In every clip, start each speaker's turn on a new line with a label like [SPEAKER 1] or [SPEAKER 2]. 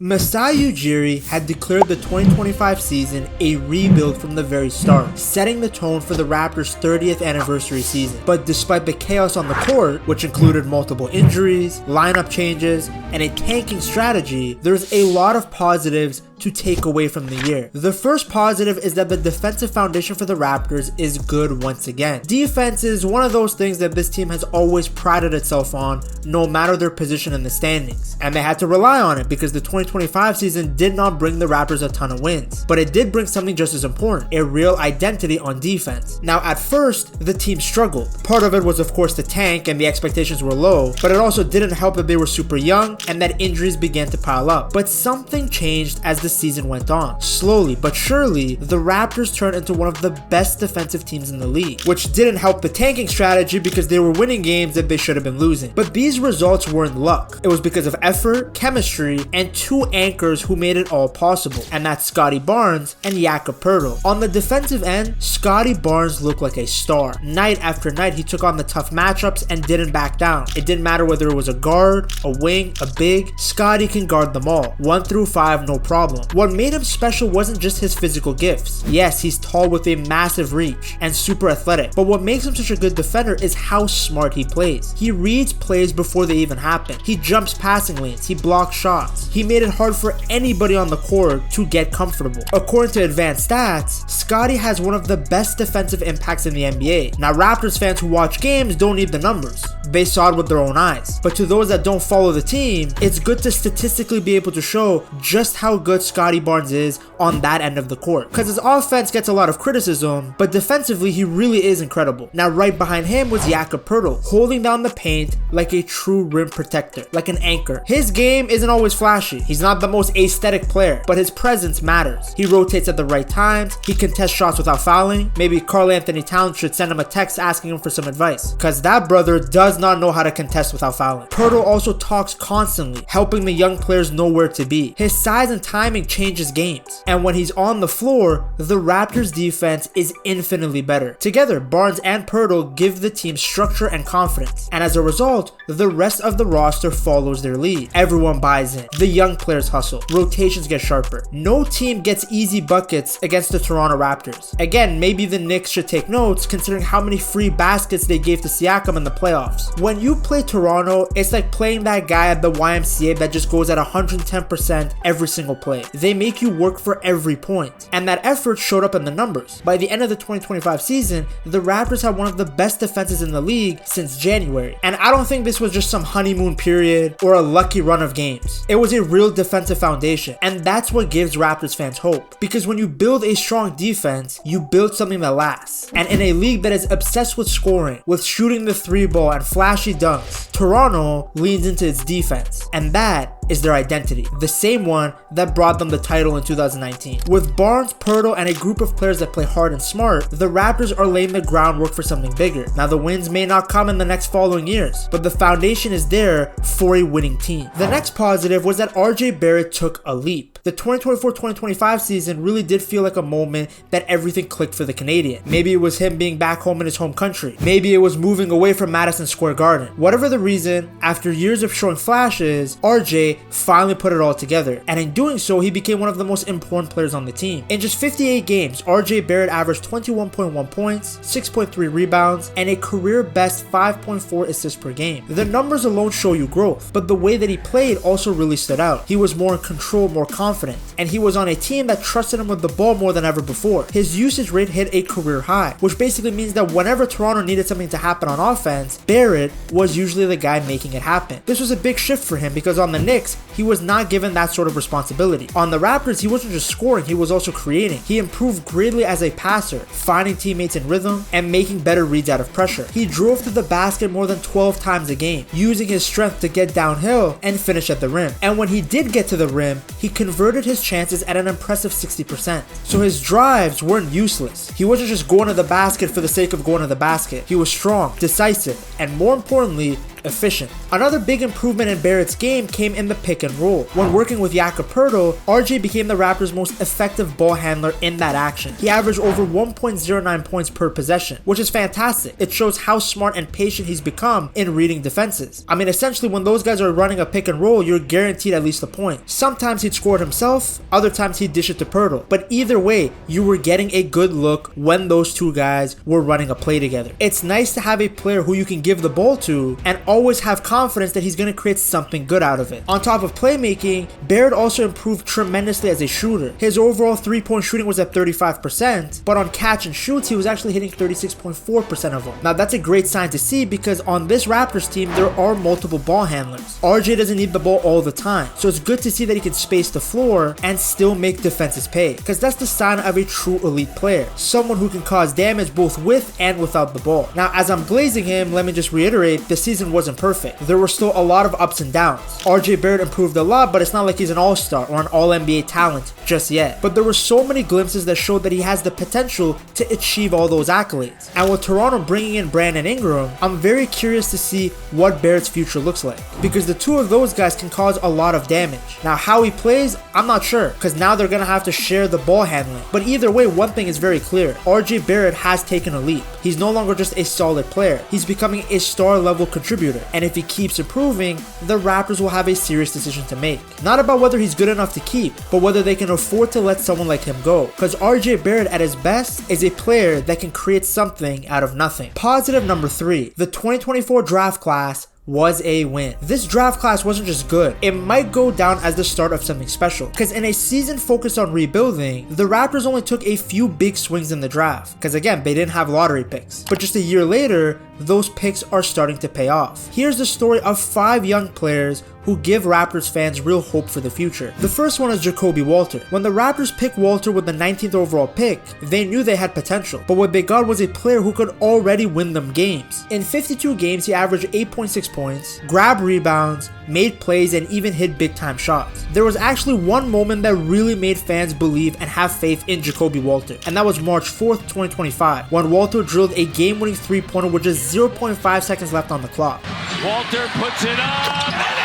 [SPEAKER 1] Masai Ujiri had declared the 2025 season a rebuild from the very start, setting the tone for the Raptors' 30th anniversary season. But despite the chaos on the court, which included multiple injuries, lineup changes, and a tanking strategy, there's a lot of positives to take away from the year. The first positive is that the defensive foundation for the Raptors is good once again. Defense is one of those things that this team has always prided itself on, no matter their position in the standings. And they had to rely on it because the 2025 season did not bring the Raptors a ton of wins. But it did bring something just as important, a real identity on defense. Now at first, the team struggled. Part of it was of course the tank and the expectations were low, but it also didn't help that they were super young and that injuries began to pile up. But something changed as the season went on. Slowly but surely, the Raptors turned into one of the best defensive teams in the league, which didn't help the tanking strategy because they were winning games that they should have been losing. But these results weren't luck. It was because of effort, chemistry, and two anchors who made it all possible, and that's Scottie Barnes and Jakob Poeltl. On the defensive end, Scottie Barnes looked like a star. Night after night, he took on the tough matchups and didn't back down. It didn't matter whether it was a guard, a wing, a big, Scottie can guard them all. 1 through 5, no problem. What made him special wasn't just his physical gifts. Yes, he's tall with a massive reach and super athletic, but what makes him such a good defender is how smart he plays. He reads plays before they even happen. He jumps passing lanes, he blocks shots. He made it hard for anybody on the court to get comfortable. According to advanced stats, Scottie has one of the best defensive impacts in the NBA. Now Raptors fans who watch games don't need the numbers. They saw it with their own eyes. But to those that don't follow the team, it's good to statistically be able to show just how good Scottie Barnes is on that end of the court. Because his offense gets a lot of criticism, but defensively he really is incredible. Now right behind him was Jakob Poeltl, holding down the paint like a true rim protector, like an anchor. His game isn't always flashy. He's not the most aesthetic player, but his presence matters. He rotates at the right times, he contests shots without fouling. Maybe Karl Anthony Towns should send him a text asking him for some advice, because that brother does not know how to contest without fouling. Poeltl also talks constantly, helping the young players know where to be. His size and timing changes games, and when he's on the floor, the Raptors defense is infinitely better. Together, Barnes and Poeltl give the team structure and confidence, and as a result, the rest of the roster follows their lead. Everyone buys in. The young players hustle. Rotations get sharper. No team gets easy buckets against the Toronto Raptors. Again, maybe the Knicks should take notes considering how many free baskets they gave to Siakam in the playoffs. When you play Toronto, it's like playing that guy at the YMCA that just goes at 110% every single play. They make you work for every point, and that effort showed up in the numbers. By the end of the 2025 season, the Raptors had one of the best defenses in the league since January, and I don't think this was just some honeymoon period or a lucky run of games. It was a real defensive foundation, and that's what gives Raptors fans hope, because when you build a strong defense, you build something that lasts. And in a league that is obsessed with scoring, with shooting the 3-ball and flashy dunks, Toronto leans into its defense, and that is their identity, the same one that brought them the title in 2019. With Barnes, Poeltl, and a group of players that play hard and smart, the Raptors are laying the groundwork for something bigger. Now the wins may not come in the next following years, but the foundation is there for a winning team. The next positive was that RJ Barrett took a leap. The 2024-2025 season really did feel like a moment that everything clicked for the Canadian. Maybe it was him being back home in his home country. Maybe it was moving away from Madison Square Garden. Whatever the reason, after years of showing flashes, RJ finally put it all together, and in doing so, he became one of the most important players on the team. In just 58 games, RJ Barrett averaged 21.1 points, 6.3 rebounds, and a career best 5.4 assists per game. The numbers alone show you growth, but the way that he played also really stood out. He was more in control, more confident, and he was on a team that trusted him with the ball more than ever before. His usage rate hit a career high, which basically means that whenever Toronto needed something to happen on offense, Barrett was usually the guy making it happen. This was a big shift for him because on the Knicks, he was not given that sort of responsibility. On the Raptors, he wasn't just scoring, he was also creating. He improved greatly as a passer, finding teammates in rhythm and making better reads out of pressure. He drove to the basket more than 12 times a game, using his strength to get downhill and finish at the rim. And when he did get to the rim, he converted his chances at an impressive 60%. So his drives weren't useless. He wasn't just going to the basket for the sake of going to the basket. He was strong, decisive, and more importantly, efficient. Another big improvement in Barrett's game came in the pick and roll. When working with Jakob Poeltl, RJ became the Raptors' most effective ball handler in that action. He averaged over 1.09 points per possession, which is fantastic. It shows how smart and patient he's become in reading defenses. I mean, essentially when those guys are running a pick and roll, you're guaranteed at least a point. Sometimes he'd score it himself, other times he'd dish it to Poeltl. But either way, you were getting a good look when those two guys were running a play together. It's nice to have a player who you can give the ball to and always have confidence that he's going to create something good out of it. On top of playmaking, Barrett also improved tremendously as a shooter. His overall 3-point shooting was at 35%, but on catch and shoots, he was actually hitting 36.4% of them. Now that's a great sign to see because on this Raptors team, there are multiple ball handlers. RJ doesn't need the ball all the time, so it's good to see that he can space the floor and still make defenses pay, because that's the sign of a true elite player, someone who can cause damage both with and without the ball. Now, as I'm glazing him, let me just reiterate, the season wasn't perfect. There were still a lot of ups and downs. RJ Barrett improved a lot, but it's not like he's an all-star or an all-NBA talent just yet. But there were so many glimpses that showed that he has the potential to achieve all those accolades. And with Toronto bringing in Brandon Ingram, I'm very curious to see what Barrett's future looks like, because the two of those guys can cause a lot of damage. Now, how he plays, I'm not sure, because now they're going to have to share the ball handling. But either way, one thing is very clear. RJ Barrett has taken a leap. He's no longer just a solid player. He's becoming a star-level contributor. And if he keeps improving, the Raptors will have a serious decision to make. Not about whether he's good enough to keep, but whether they can afford to let someone like him go. Because RJ Barrett at his best is a player that can create something out of nothing. Positive number 3, the 2024 draft class was a win. This draft class wasn't just good, it might go down as the start of something special, because in a season focused on rebuilding, the Raptors only took a few big swings in the draft, because again, they didn't have lottery picks. But just a year later, those picks are starting to pay off. Here's the story of 5 young players who give Raptors fans real hope for the future. The first one is Ja'Kobe Walter. When the Raptors picked Walter with the 19th overall pick, they knew they had potential, but what they got was a player who could already win them games. In 52 games, he averaged 8.6 points, grabbed rebounds, made plays, and even hit big time shots. There was actually one moment that really made fans believe and have faith in Ja'Kobe Walter, and that was March 4th, 2025, when Walter drilled a game-winning 3-pointer with just 0.5 seconds left on the clock.
[SPEAKER 2] Walter puts it up and in!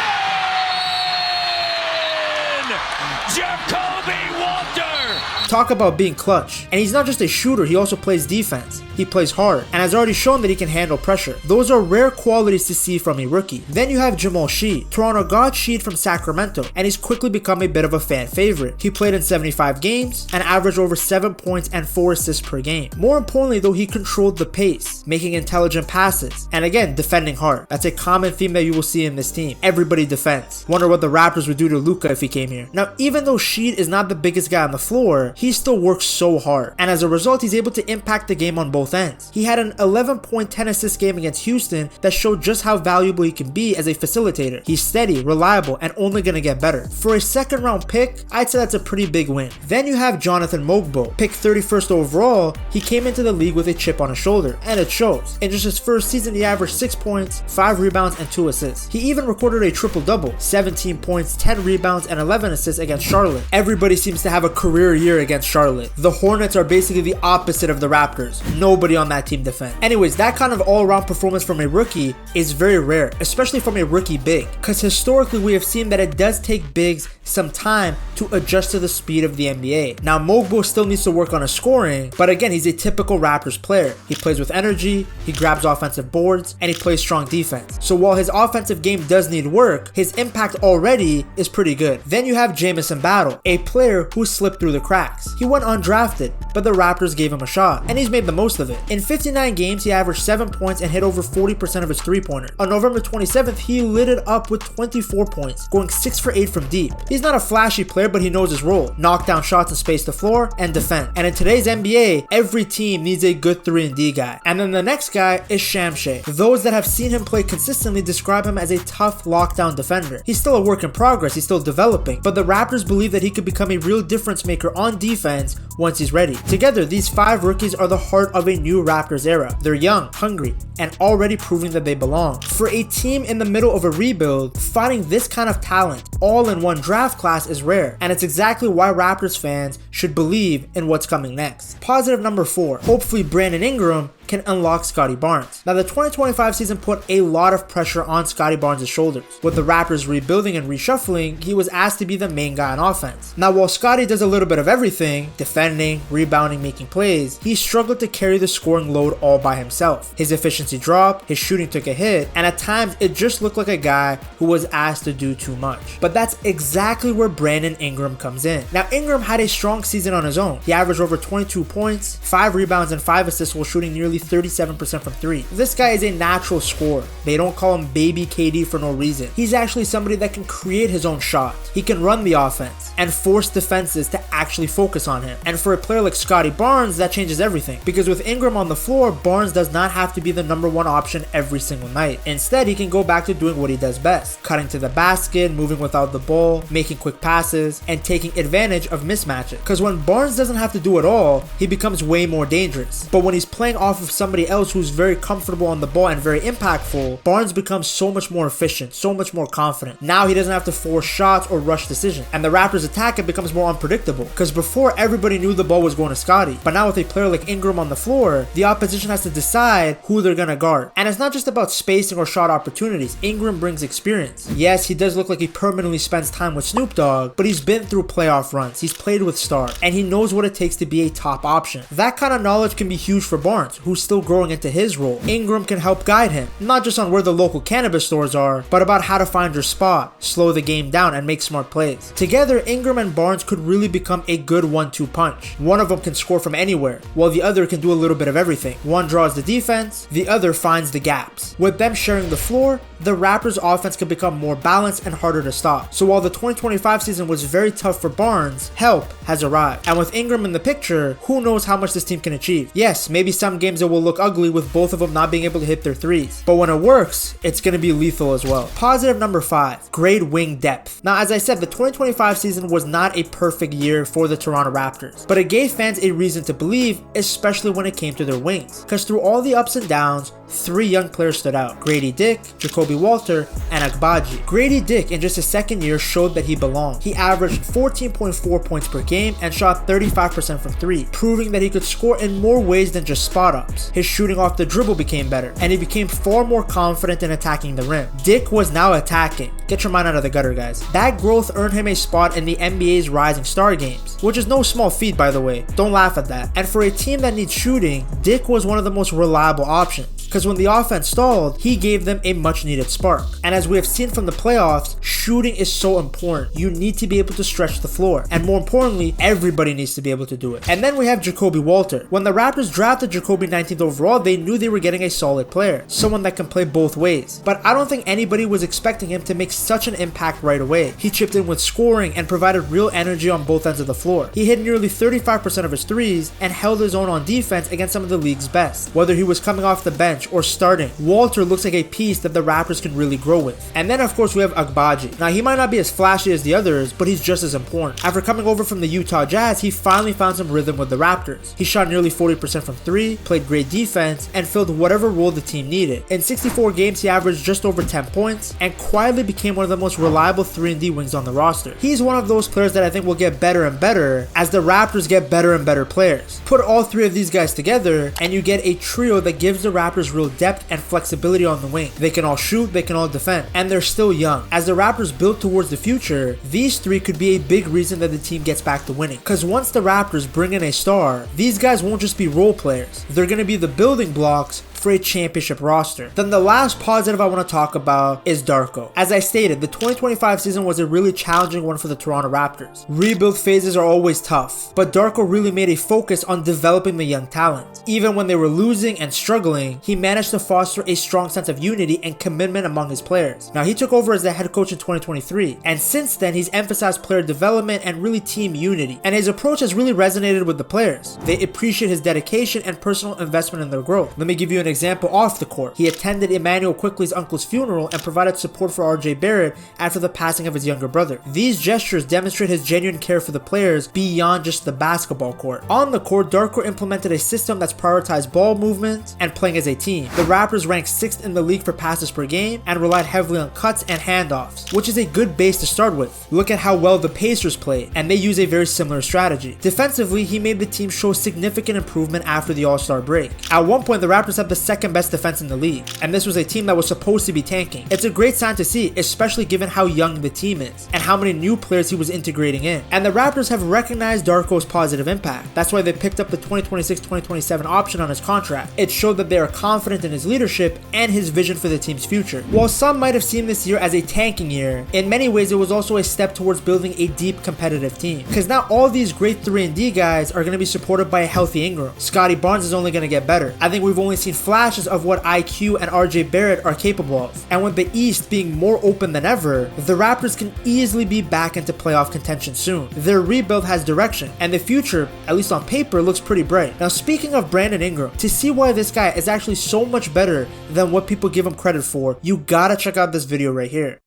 [SPEAKER 2] Ja'Kobe Walter!
[SPEAKER 1] Talk about being clutch. And he's not just a shooter, he also plays defense. He plays hard and has already shown that he can handle pressure. Those are rare qualities to see from a rookie. Then you have Jamal Sheed. Toronto got Sheed from Sacramento and he's quickly become a bit of a fan favorite. He played in 75 games and averaged over 7 points and 4 assists per game. More importantly though, he controlled the pace, making intelligent passes, and again, defending hard. That's a common theme that you will see in this team. Everybody defends. Wonder what the Raptors would do to Luka if he came here. Now, even though Sheed is not the biggest guy on the floor, he still works so hard, and as a result, he's able to impact the game on both ends. He had an 11-point, 10-assist game against Houston that showed just how valuable he can be as a facilitator. He's steady, reliable, and only gonna get better. For a second-round pick, I'd say that's a pretty big win. Then you have Jonathan Mogbo. Picked 31st overall, he came into the league with a chip on his shoulder, and it shows. In just his first season, he averaged 6 points, 5 rebounds, and 2 assists. He even recorded a triple-double, 17 points, 10 rebounds, and 11 assists against Charlotte. Everybody seems to have a career year against Charlotte. The Hornets are basically the opposite of the Raptors. Nobody on that team defends. Anyways, that kind of all-around performance from a rookie is very rare, especially from a rookie big, because historically we have seen that it does take bigs some time to adjust to the speed of the NBA. Now, Mogbo still needs to work on his scoring, but again, he's a typical Raptors player. He plays with energy, he grabs offensive boards, and he plays strong defense. So while his offensive game does need work, his impact already is pretty good. Then you have Jamison Battle, a player who slipped through the cracks. He went undrafted, but the Raptors gave him a shot, and he's made the most of it. In 59 games, he averaged 7 points and hit over 40% of his three-pointer. On November 27th, he lit it up with 24 points, going 6 for 8 from deep. He's not a flashy player, but he knows his role. Knock down shots and space the floor, and defend. And in today's NBA, every team needs a good 3-and-D guy. And then the next guy is Shamshay. Those that have seen him play consistently describe him as a tough lockdown defender. He's still a work in progress, he's still developing, but the Raptors believe that he could become a real difference maker on defense once he's ready. Together, these 5 rookies are the heart of a new Raptors era. They're young, hungry, and already proving that they belong. For a team in the middle of a rebuild, finding this kind of talent all in one draft class is rare, and it's exactly why Raptors fans should believe in what's coming next. Positive number 4. Hopefully Brandon Ingram can unlock Scottie Barnes. Now the 2025 season put a lot of pressure on Scottie Barnes' shoulders. With the Raptors rebuilding and reshuffling, he was asked to be the main guy on offense. Now while Scottie does a little bit of everything, defending, rebounding, making plays, he struggled to carry the scoring load all by himself. His efficiency dropped, his shooting took a hit, and at times it just looked like a guy who was asked to do too much. But that's exactly where Brandon Ingram comes in. Now Ingram had a strong season on his own. He averaged over 22 points, 5 rebounds, and 5 assists while shooting nearly 37% from 3. This guy is a natural scorer. They don't call him baby KD for no reason. He's actually somebody that can create his own shot. He can run the offense and force defenses to actually focus on him. And for a player like Scottie Barnes, that changes everything. Because with Ingram on the floor, Barnes does not have to be the number one option every single night. Instead, he can go back to doing what he does best. Cutting to the basket, moving without the ball, making quick passes, and taking advantage of mismatches. Because when Barnes doesn't have to do it all, he becomes way more dangerous. But when he's playing off of somebody else who's very comfortable on the ball and very impactful, Barnes becomes so much more efficient, so much more confident. Now he doesn't have to force shots or rush decisions. And the Raptors' attack, it becomes more unpredictable. Because before, everybody knew the ball was going to Scottie. But now with a player like Ingram on the floor, the opposition has to decide who they're going to guard. And it's not just about spacing or shot opportunities. Ingram brings experience. Yes, he does look like he permanently spends time with Snoop Dogg, but he's been through playoff runs. He's played with stars, and he knows what it takes to be a top option. That kind of knowledge can be huge for Barnes, who's still growing into his role. Ingram can help guide him, not just on where the local cannabis stores are, but about how to find your spot, slow the game down, and make smart plays. Together, Ingram and Barnes could really become a good 1-2 punch. One of them can score from anywhere, while the other can do a little bit of everything. One draws the defense, the other finds the gaps. With them sharing the floor, the Raptors' offense could become more balanced and harder to stop. So while the 2025 season was very tough for Barnes, help has arrived. And with Ingram in the picture, who knows how much this team can achieve. Yes, maybe some games it will look ugly with both of them not being able to hit their threes. But when it works, it's going to be lethal as well. Positive number 5, great wing depth. Now, as I said, the 2025 season was not a perfect year for the Toronto Raptors, but it gave fans a reason to believe, especially when it came to their wings. Because through all the ups and downs, 3 young players stood out: Grady Dick, Jacoby Walter, and Agbaji. Grady Dick, in just his second year, showed that he belonged. He averaged 14.4 points per game and shot 35% from 3, proving that he could score in more ways than just spot-ups. His shooting off the dribble became better, and he became far more confident in attacking the rim. Dick was now attacking. Get your mind out of the gutter, guys. That growth earned him a spot in the NBA's Rising Star Games, which is no small feat, by the way. Don't laugh at that. And for a team that needs shooting, Dick was one of the most reliable options. Because when the offense stalled, he gave them a much needed spark. And as we have seen from the playoffs, shooting is so important. You need to be able to stretch the floor. And more importantly, everybody needs to be able to do it. And then we have Jacoby Walter. When the Raptors drafted Jacoby 19th overall, they knew they were getting a solid player. Someone that can play both ways. But I don't think anybody was expecting him to make such an impact right away. He chipped in with scoring and provided real energy on both ends of the floor. He hit nearly 35% of his threes and held his own on defense against some of the league's best. Whether he was coming off the bench or starting, Walter looks like a piece that the Raptors can really grow with. And then of course we have Agbaji. Now he might not be as flashy as the others, but he's just as important. After coming over from the Utah Jazz, he finally found some rhythm with the Raptors. He shot nearly 40% from 3, played great defense, and filled whatever role the team needed. In 64 games, he averaged just over 10 points and quietly became one of the most reliable 3-and-D wings on the roster. He's one of those players that I think will get better and better as the Raptors get better and better players. Put all 3 of these guys together and you get a trio that gives the Raptors real depth and flexibility on the wing. They can all shoot, they can all defend, and they're still young. As the Raptors build towards the future, these 3 could be a big reason that the team gets back to winning. Because once the Raptors bring in a star, these guys won't just be role players. They're going to be the building blocks for a championship roster. Then the last positive I want to talk about is Darko. As I stated, the 2025 season was a really challenging one for the Toronto Raptors. Rebuild phases are always tough, but Darko really made a focus on developing the young talent. Even when they were losing and struggling, he managed to foster a strong sense of unity and commitment among his players. Now he took over as the head coach in 2023, and since then he's emphasized player development and really team unity, and his approach has really resonated with the players. They appreciate his dedication and personal investment in their growth. Let me give you an example off the court. He attended Emmanuel Quickly's uncle's funeral and provided support for RJ Barrett after the passing of his younger brother. These gestures demonstrate his genuine care for the players beyond just the basketball court. On the court, Darko implemented a system that's prioritized ball movement and playing as a team. The Raptors ranked 6th in the league for passes per game and relied heavily on cuts and handoffs, which is a good base to start with. Look at how well the Pacers played, and they use a very similar strategy. Defensively, he made the team show significant improvement after the All-Star break. At one point, the Raptors had the 2nd best defense in the league, and this was a team that was supposed to be tanking. It's a great sign to see, especially given how young the team is and how many new players he was integrating in. And the Raptors have recognized Darko's positive impact. That's why they picked up the 2026-2027 option on his contract. It showed that they are confident in his leadership and his vision for the team's future. While some might have seen this year as a tanking year, in many ways it was also a step towards building a deep competitive team. Because now all these great 3-and-D guys are going to be supported by a healthy Ingram. Scotty Barnes is only going to get better. I think we've only seen flashes of what IQ and RJ Barrett are capable of. And with the East being more open than ever, the Raptors can easily be back into playoff contention soon. Their rebuild has direction, and the future, at least on paper, looks pretty bright. Now, speaking of Brandon Ingram, to see why this guy is actually so much better than what people give him credit for, you gotta check out this video right here.